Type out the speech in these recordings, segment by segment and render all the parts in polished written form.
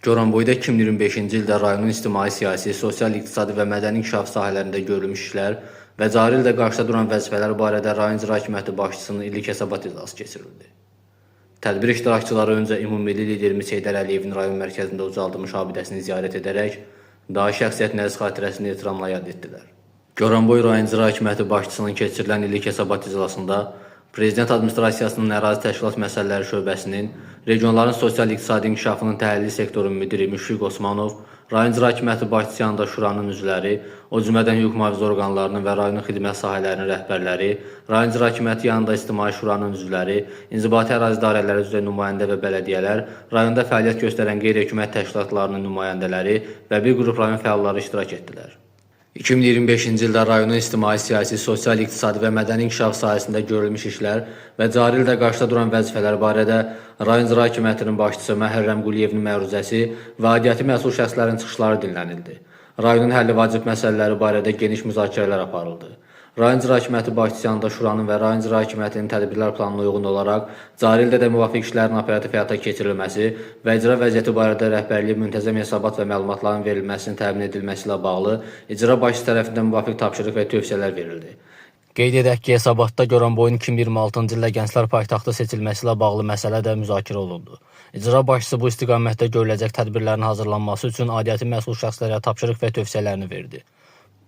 Goranboyda 2025-ci ildə rayonun ictimai, siyasi, sosial, iqtisadi və mədəni inkişaf sahələrində görülmüş işlər və cari ildə qarşıda duran vəzifələr barədə rayon icra hakimiyyəti başçısının illik hesabat iclası keçirildi. Tədbir iştirakçıları öncə ümummilli liderimiz Heydər Əliyevin rayon mərkəzində ucaldılmış abidəsini ziyarət edərək daha şəxsiyyət nəzr xatirəsini ehtiramla yad etdilər. Goranboy rayon icra hakimiyyəti başçısının keçirilən illik hesabat iclasında Prezident Administrasiyasının ərazi təşkilat məsələləri şöbəsinin, regionların sosial-iqtisadi inkişafının təhlili sektorunun müdiri Müşfiq Osmanov, rayon icra hakimiyyəti başçısı yanında şuranın üzvləri, o cümlədən hüquq mühafizə orqanlarının və rayonun xidmət sahələrinin rəhbərləri, rayon icra hakimiyyəti yanında ictimai şuranın üzvləri, inzibati ərazi idarələri üzrə nümayəndə və bələdiyyələr, rayonda fəaliyyət göstərən qeyri-hökumət təşkilatlarının nümayəndələri və bir qrup rayon fəalları iştirak etdilər. 2025-ci ildə rayonun ictimai, siyasi, sosial, iqtisadi və mədəni inkişaf sahəsində görülmüş işlər və cari ildə qarşıda duran vəzifələr barədə rayon icra hakimiyyətinin başçısı Məhərrəm Quliyevin məruzəsi və aidiyyəti məsul şəxslərin çıxışları dinlənildi. Rayonun həlli vacib məsələləri barədə geniş müzakirələr aparıldı. Rayon icra hakimiyyəti başçısı yanında şuranın və rayon icra hakimiyyətinin tədbirlər planına uyğun olaraq cari ildə də müvafiq işlərin operativ həyata keçirilməsi və icra vəziyyəti barədə rəhbərliyi müntəzəm hesabat və məlumatların verilməsinin təmin edilməsi ilə bağlı icra başçısı tərəfindən müvafiq tapşırıq və tövsiyələr verildi. Qeyd edək ki, hesabatda Goranboyun 2026-cı ildə Gənclər Paytaxtı seçilməsi ilə bağlı məsələ də müzakirə olundu. İcra başçısı bu istiqamətdə görüləcək tədbirlərin hazırlanması üçün aidiyyəti məsul şəxslərə tapşırıq və tövsiyələrini verdi.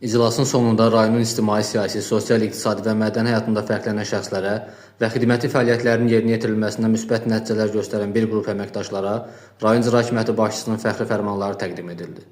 İclasın sonunda rayonun ictimai, siyasi, sosial, iqtisadi və mədəni həyatında fərqlənən şəxslərə və xidməti fəaliyyətlərinin yerinə yetirilməsində müsbət nəticələr göstərən bir qrup əməkdaşlara rayon icra hakimiyyəti başçısının fəxri fərmanları təqdim edildi.